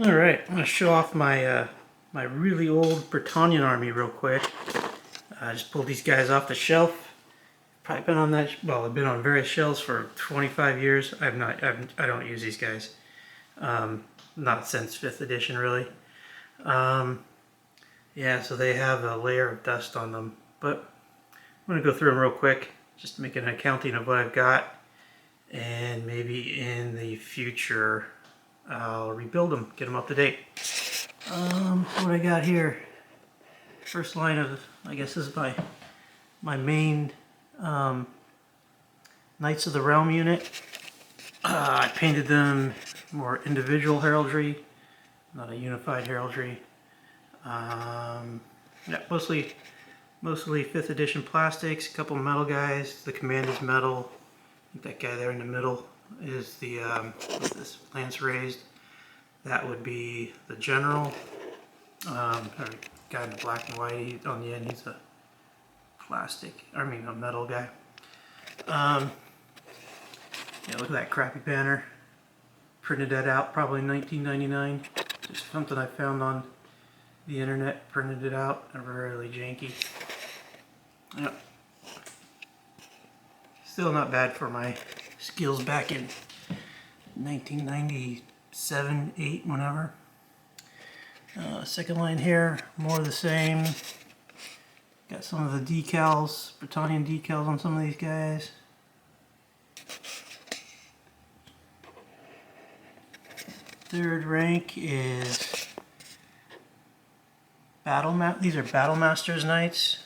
Alright, I'm going to show off my my really old Bretonnian army real quick. I just pulled these guys off the shelf. Probably been on that, well, they've been on various shelves for 25 years. I don't use these guys. Not since 5th edition, really. Yeah, so they have a layer of dust on them. But I'm going to go through them real quick, just to make an accounting of what I've got. And maybe in the future, I'll rebuild them, get them up to date. What I got here, first line of, I guess this is my main Knights of the Realm unit. I painted them more individual heraldry, not a unified heraldry. Yeah, mostly 5th edition plastics, a couple metal guys. The command is metal. I think that guy there in the middle is the, what's this, lance raised. That would be the general. Guy in the black and white, on the end he's a a metal guy. Yeah, look at that crappy banner. Printed that out probably in 1999. Just something I found on the internet, printed it out, and really janky. Yep. Still not bad for my skills back in 1997, 8, whenever. Second line here, more of the same. Got some of the decals, Bretonnian decals on some of these guys. Third rank is these are Battle Masters Knights.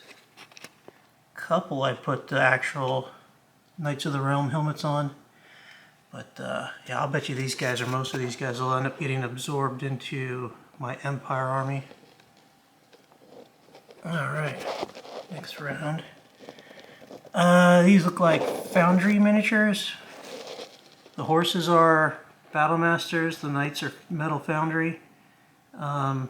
Couple I put the actual Knights of the Realm helmets on. But yeah, I'll bet you these guys, or most of these guys, will end up getting absorbed into my Empire army. Alright, next round. These look like foundry miniatures. The horses are Battle Masters, the knights are metal foundry. I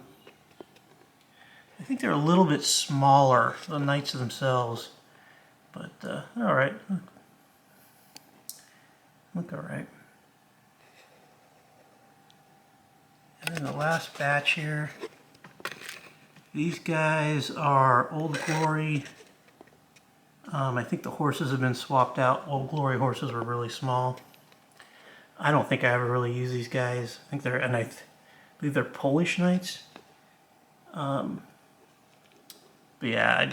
think they're a little bit smaller, the knights themselves. But, alright. Look alright. And then the last batch here. These guys are Old Glory. I think the horses have been swapped out. Old Glory horses were really small. I don't think I ever really used these guys. I think they're, and I believe they're Polish knights. But yeah,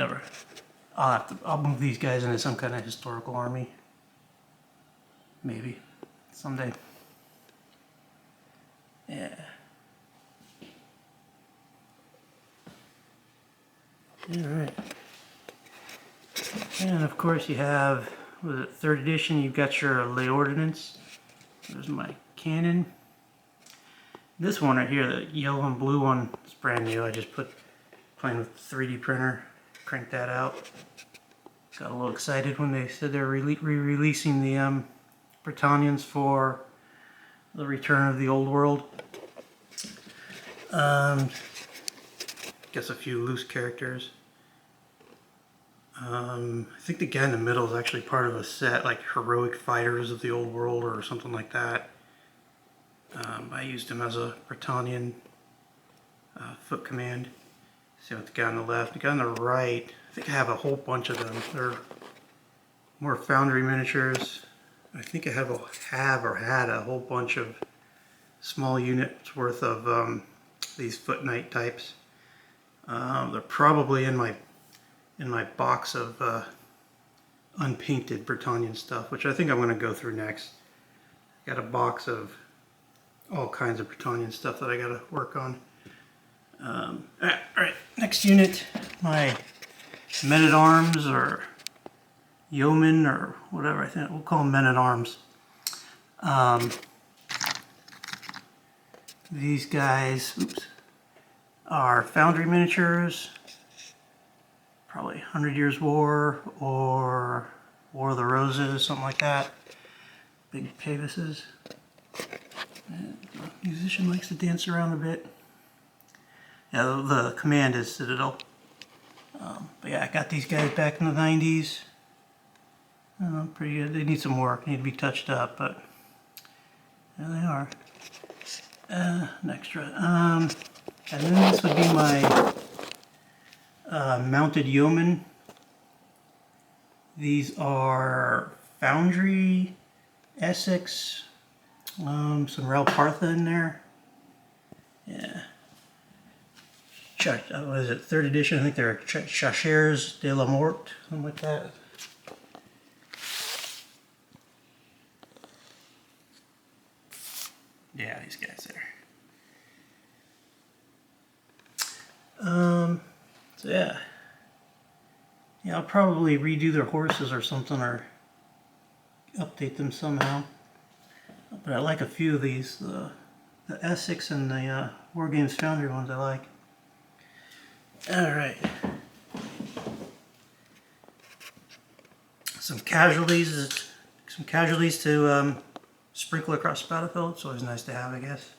I'll move these guys into some kind of historical army. Maybe. Someday. Yeah. Alright. And of course you have, was it 3rd edition, you've got your lay ordnance. There's my cannon. This one right here, the yellow and blue one, is brand new. I just playing with 3D printer, cranked that out. Got a little excited when they said they're re-releasing the Bretonnians for the Return of the Old World. Guess a few loose characters. I think the guy in the middle is actually part of a set, like Heroic Fighters of the Old World or something like that. I used him as a Bretonnian foot command. See what the guy on the left, the guy on the right, I think I have a whole bunch of them. They're more foundry miniatures. I think I had a whole bunch of small units worth of these foot knight types. They're probably in my box of unpainted Bretonnian stuff, which I think I'm going to go through next. Got a box of all kinds of Bretonnian stuff that I got to work on. Alright, next unit, my men-at-arms or yeomen or whatever. I think we'll call them men-at-arms. These guys, are foundry miniatures. Probably 100 Years War or War of the Roses, something like that. Big Pegasus. And the musician likes to dance around a bit. Yeah, the command is Citadel. But yeah, I got these guys back in the 90s. Pretty good. They need some work, need to be touched up, but there they are. An extra. And then this would be my mounted yeoman. These are Foundry, Essex, some Ralpartha in there. Yeah. What is it? 3rd edition. I think they're Chasseurs de la Mort, something like that. Yeah, these guys there. So yeah. Yeah, I'll probably redo their horses or something, or update them somehow. But I like a few of these. The Essex and the War Games Foundry ones I like. Alright. Some casualties to sprinkle across the battlefield. It's always nice to have, I guess.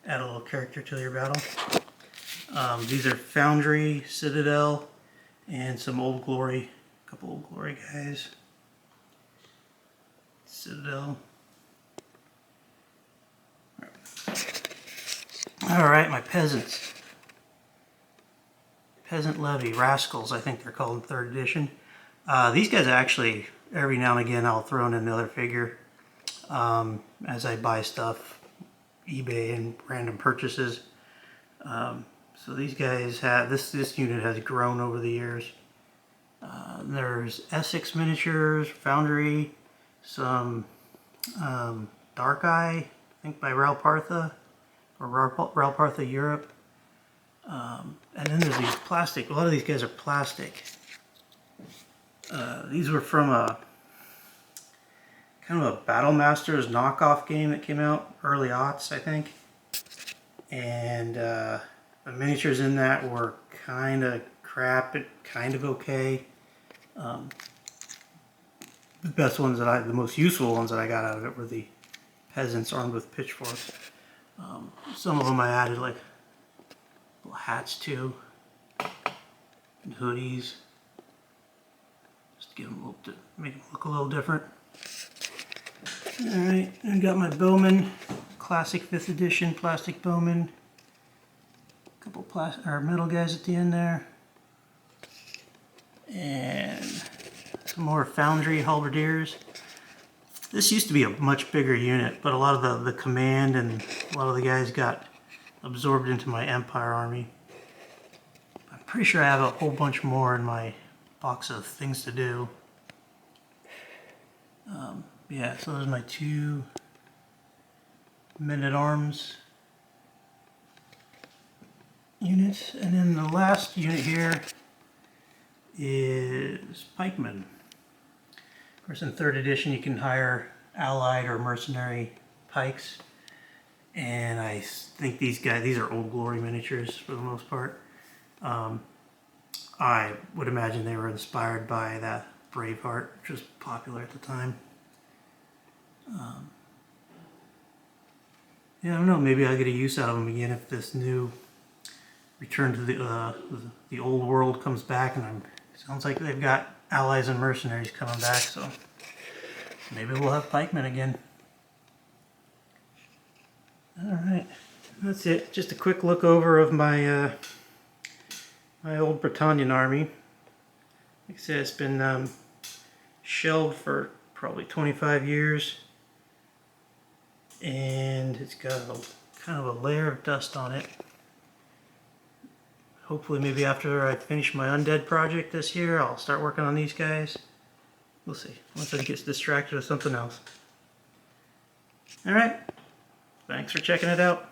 Add a little character to your battle. These are Foundry, Citadel, and some Old Glory. A couple Old Glory guys. Citadel. Alright, my peasants. Peasant levy, rascals, I think they're called in 3rd edition. These guys actually, every now and again, I'll throw in another figure as I buy stuff, eBay and random purchases. So these guys have, this unit has grown over the years. There's Essex miniatures, Foundry, some Dark Eye, I think by Ralpartha, or Ralpartha Europe. And then there's these plastic, a lot of these guys are plastic. These were from a kind of a Battle Masters knockoff game that came out early aughts, I think. And the miniatures in that were kind of crap, kind of okay. The best ones the most useful ones that I got out of it were the peasants armed with pitchforks. Some of them I added like little hats too, and hoodies, just to give them a little, to make them look a little different. All right, I got my bowmen, classic 5th edition plastic bowmen. A couple metal guys at the end there, and some more Foundry Halberdiers. This used to be a much bigger unit, but a lot of the command and a lot of the guys got absorbed into my Empire army. I'm pretty sure I have a whole bunch more in my box of things to do. Yeah, so those are my 2 men-at-arms units. And then the last unit here is Pikemen. Of course, in 3rd edition you can hire allied or mercenary pikes. And I think these are Old Glory miniatures for the most part. I would imagine they were inspired by that Braveheart, which was popular at the time. Yeah, I don't know, maybe I'll get a use out of them again if this new Return to the Old World comes back, and sounds like they've got allies and mercenaries coming back, so maybe we'll have pikemen again. Alright, that's it. Just a quick look over of my my old Bretonnian army. Like I said, it's been shelved for probably 25 years, and it's got kind of a layer of dust on it. Hopefully maybe after I finish my undead project this year, I'll start working on these guys. We'll see, once I get distracted with something else. Alright, thanks for checking it out.